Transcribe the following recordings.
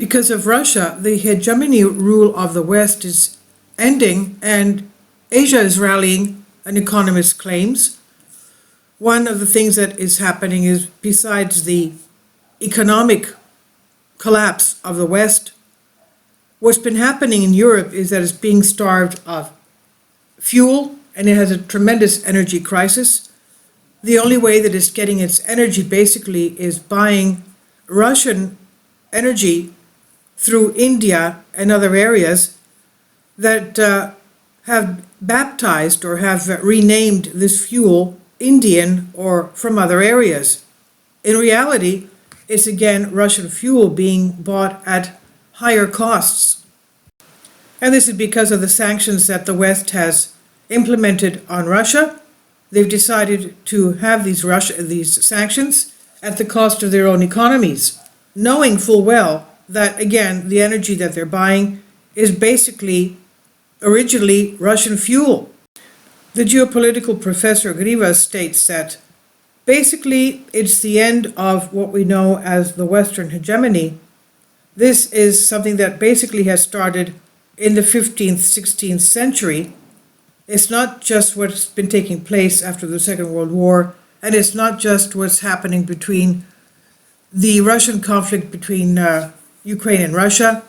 Because of Russia, the hegemony rule of the West is ending, and Asia is rallying, an economist claims. One of the things that is happening is, besides the economic collapse of the West, what's been happening in Europe is that it's being starved of fuel, and it has a tremendous energy crisis. The only way that it's getting its energy basically is buying Russian energy through India and other areas that have baptized or have renamed this fuel Indian or from other areas. In reality, it's again Russian fuel being bought at higher costs. And this is because of the sanctions that the West has implemented on Russia. They've decided to have these sanctions at the cost of their own economies, knowing full well that, again, the energy that they're buying is basically originally Russian fuel. The geopolitical professor Griva states that basically it's the end of what we know as the Western hegemony. This is something that basically has started in the 15th, 16th century. It's not just what's been taking place after the Second World War, and it's not just what's happening between the Russian conflict between Ukraine and Russia,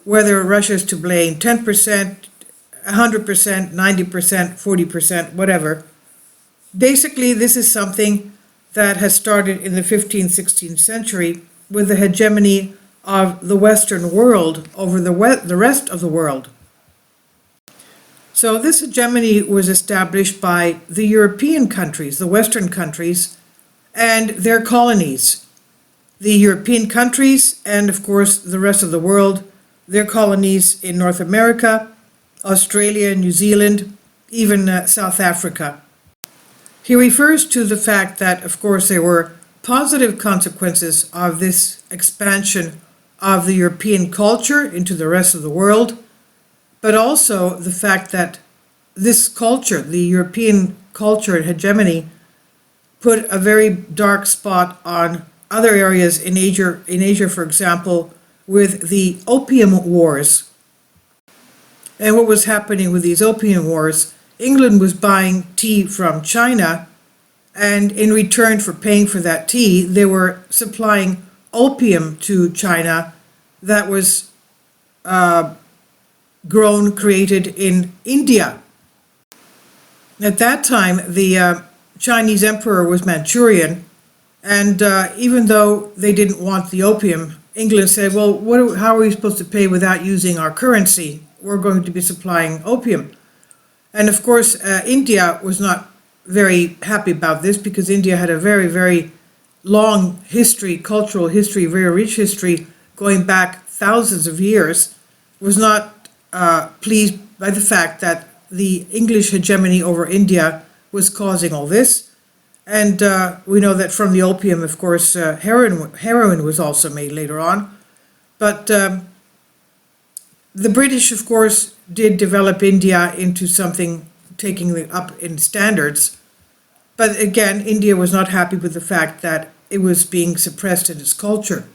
whether Russia is to blame 10%, 100%, 90%, 40%, whatever. Basically, this is something that has started in the 15th, 16th century with the hegemony of the Western world over the rest of the world. So this hegemony was established by the European countries, the Western countries, and their colonies. The European countries and, of course, the rest of the world, their colonies in North America, Australia, New Zealand, even South Africa. He refers to the fact that, of course, there were positive consequences of this expansion of the European culture into the rest of the world, but also the fact that this culture, the European culture and hegemony, put a very dark spot on other areas in Asia, for example, with the Opium Wars. And what was happening with these Opium Wars, England was buying tea from China, and in return for paying for that tea, they were supplying opium to China that was created in India. At that time, the Chinese emperor was Manchurian, and even though they didn't want the opium, England said, well, how are we supposed to pay without using our currency? We're going to be supplying opium. And of course, India was not very happy about this, because India had a very, very long history, cultural history, very rich history, going back thousands of years, was not pleased by the fact that the English hegemony over India was causing all this. And we know that from the opium, of course, heroin was also made later on. But the British, of course, did develop India into something taking it up in standards. But again, India was not happy with the fact that it was being suppressed in its culture.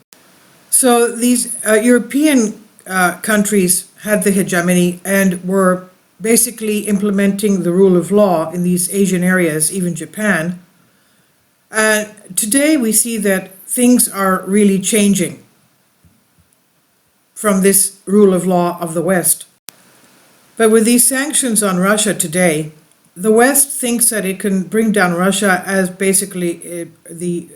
So these European countries had the hegemony and were basically implementing the rule of law in these Asian areas, even Japan. Today we see that things are really changing from this rule of law of the West. But with these sanctions on Russia today, the West thinks that it can bring down Russia as basically the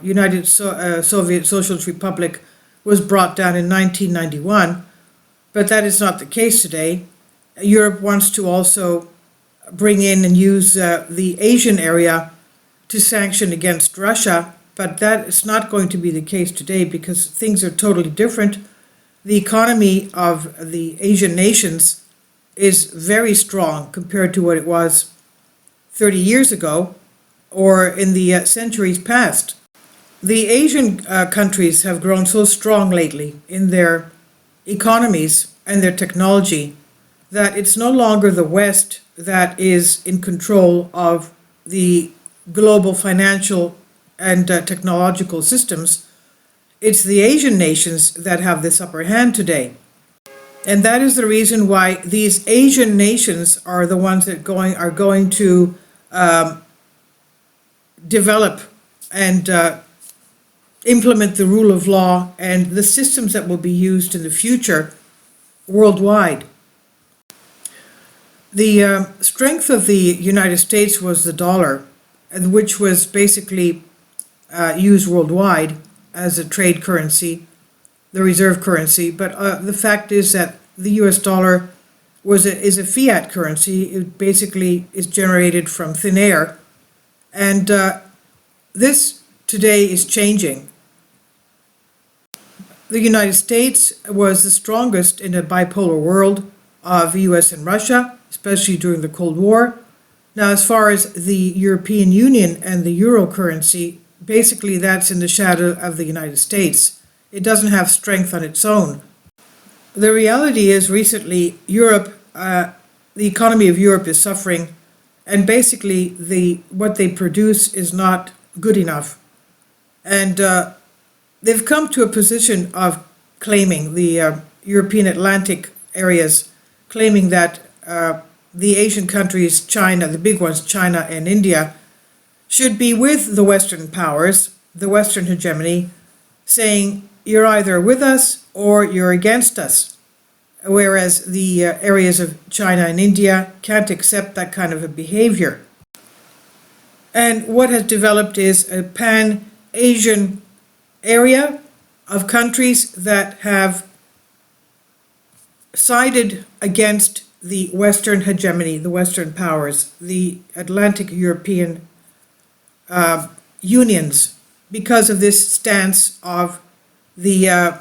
United Soviet Socialist Republic was brought down in 1991, but that is not the case today. Europe wants to also bring in and use the Asian area to sanction against Russia, but that is not going to be the case today, because things are totally different. The economy of the Asian nations is very strong compared to what it was 30 years ago or in the centuries past. The Asian countries have grown so strong lately in their economies and their technology that it's no longer the West that is in control of the global financial and technological systems. It's the Asian nations that have this upper hand today. And that is the reason why these Asian nations are the ones that are going to develop and implement the rule of law and the systems that will be used in the future worldwide. The strength of the United States was the dollar, which was basically used worldwide as a trade currency, the reserve currency. But the fact is that the US dollar is a fiat currency. It basically is generated from thin air. And this today is changing. The United States was the strongest in a bipolar world of US and Russia, especially during the Cold War. Now, as far as the European Union and the euro currency, basically that's in the shadow of the United States. It doesn't have strength on its own. The reality is recently Europe, the economy of Europe is suffering, and basically what they produce is not good enough. And they've come to a position of claiming, the European Atlantic areas, claiming that the Asian countries, China, the big ones, China and India, should be with the Western powers, the Western hegemony, saying you're either with us or you're against us. Whereas the areas of China and India can't accept that kind of a behavior. And what has developed is a pan-Asian area of countries that have sided against the Western hegemony, the Western powers, the Atlantic European unions, because of this stance of the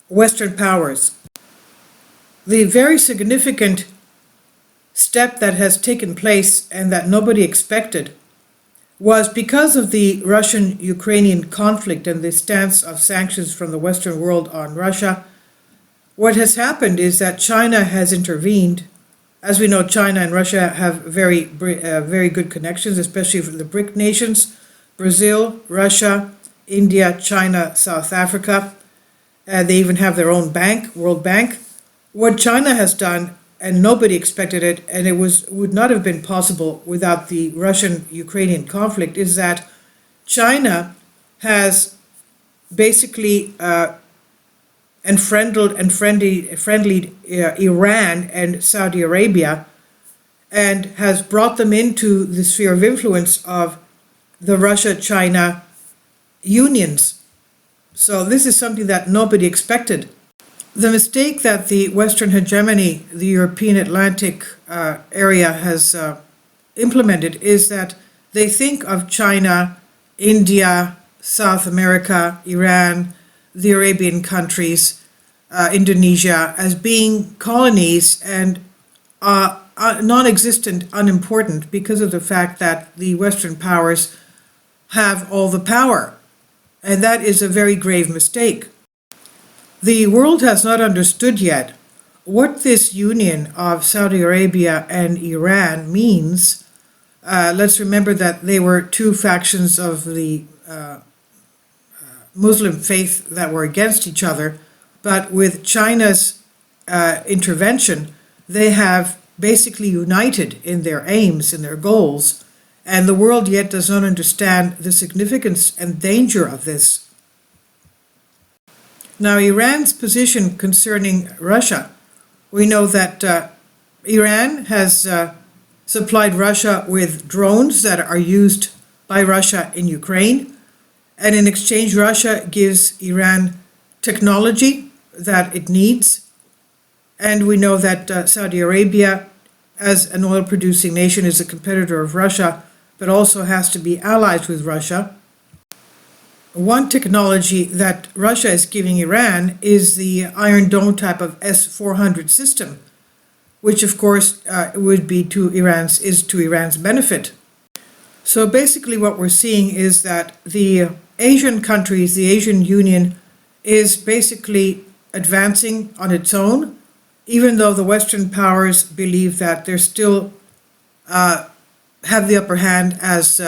Western powers. The very significant step that has taken place and that nobody expected was because of the Russian-Ukrainian conflict and the stance of sanctions from the Western world on Russia. What has happened is that China has intervened. As we know, China and Russia have very good connections, especially for the BRIC nations, Brazil, Russia, India, China, South Africa. They even have their own bank, World Bank. What China has done, and nobody expected it, and it would not have been possible without the Russian-Ukrainian conflict, is that China has basically friendlied Iran and Saudi Arabia, and has brought them into the sphere of influence of the Russia-China unions. So this is something that nobody expected. The mistake that the Western hegemony, the European Atlantic area has implemented is that they think of China, India, South America, Iran, the Arabian countries, Indonesia, as being colonies and non-existent, unimportant, because of the fact that the Western powers have all the power. And that is a very grave mistake. The world has not understood yet what this union of Saudi Arabia and Iran means. Let's remember that they were two factions of the Muslim faith that were against each other, but with China's intervention, they have basically united in their aims and their goals, and the world yet does not understand the significance and danger of this. Now, Iran's position concerning Russia, we know that Iran has supplied Russia with drones that are used by Russia in Ukraine, and in exchange Russia gives Iran technology that it needs. And we know that Saudi Arabia, as an oil-producing nation, is a competitor of Russia, but also has to be allies with Russia. One technology that Russia is giving Iran is the Iron Dome type of S-400 system, which of course would be to Iran's benefit. So basically what we're seeing is that the Asian countries, the Asian Union, is basically advancing on its own, even though the Western powers believe that they're still have the upper hand as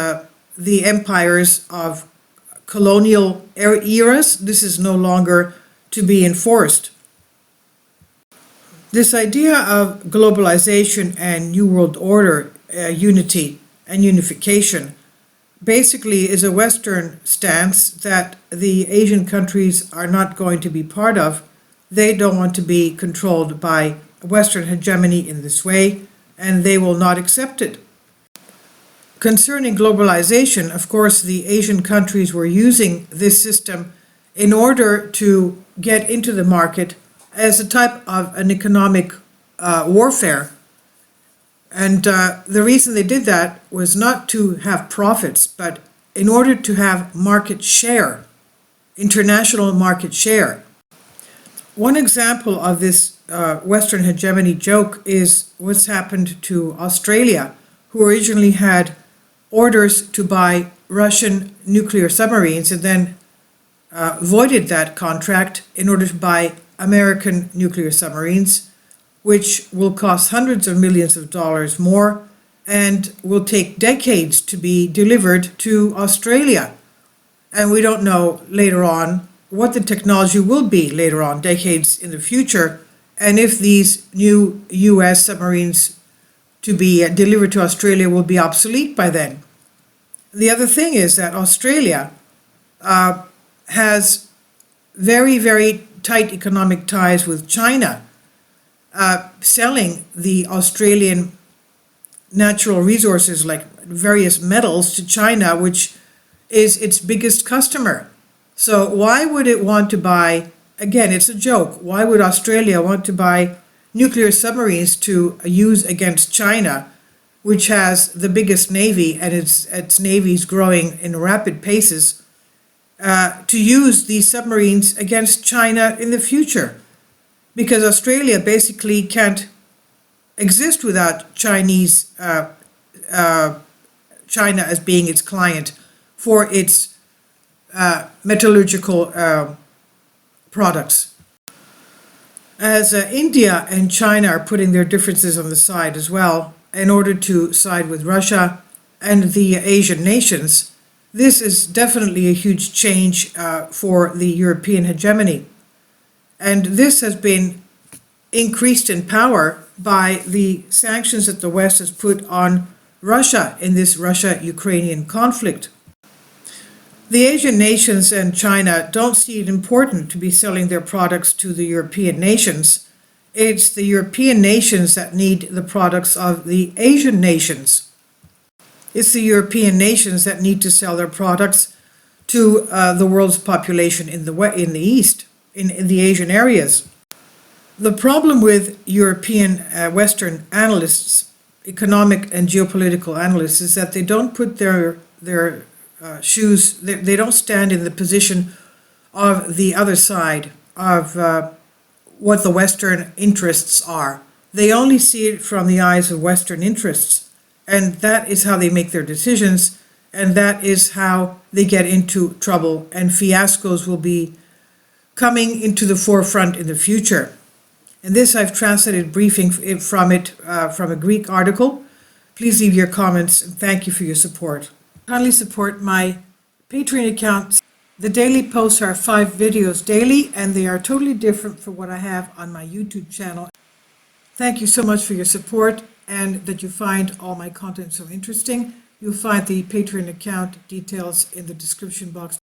the empires of colonial eras. This is no longer to be enforced. This idea of globalization and New World Order unity and unification basically is a Western stance that the Asian countries are not going to be part of. They don't want to be controlled by Western hegemony in this way, and they will not accept it. Concerning globalization, of course, the Asian countries were using this system in order to get into the market as a type of an economic warfare. And the reason they did that was not to have profits, but in order to have market share, international market share. One example of this Western hegemony joke is what's happened to Australia, who originally had orders to buy Russian nuclear submarines and then voided that contract in order to buy American nuclear submarines, which will cost hundreds of millions of dollars more and will take decades to be delivered to Australia. And we don't know later on what the technology will be later on, decades in the future, and if these new US submarines to be delivered to Australia will be obsolete by then. The other thing is that Australia has very, very tight economic ties with China, selling the Australian natural resources like various metals to China, which is its biggest customer. So why would it want to buy, again, it's a joke, why would Australia want to buy nuclear submarines to use against China, which has the biggest navy and its navy is growing in rapid paces, to use these submarines against China in the future? Because Australia basically can't exist without China as being its client for its metallurgical products. As India and China are putting their differences on the side as well in order to side with Russia and the Asian nations, this is definitely a huge change for the European hegemony. And this has been increased in power by the sanctions that the West has put on Russia in this Russia-Ukrainian conflict. The Asian nations and China don't see it important to be selling their products to the European nations. It's the European nations that need the products of the Asian nations. It's the European nations that need to sell their products to the world's population in the East, in the Asian areas. The problem with European Western analysts, economic and geopolitical analysts, is that they don't put their shoes, they don't stand in the position of the other side of what the Western interests are. They only see it from the eyes of Western interests, and that is how they make their decisions, and that is how they get into trouble, and fiascos will be coming into the forefront in the future. And this I've translated briefing from a Greek article. Please leave your comments, and thank you for your support. Kindly support my Patreon account. The daily posts are 5 videos daily, and they are totally different from what I have on my YouTube channel. Thank you so much for your support and that you find all my content so interesting. You'll find the Patreon account details in the description box.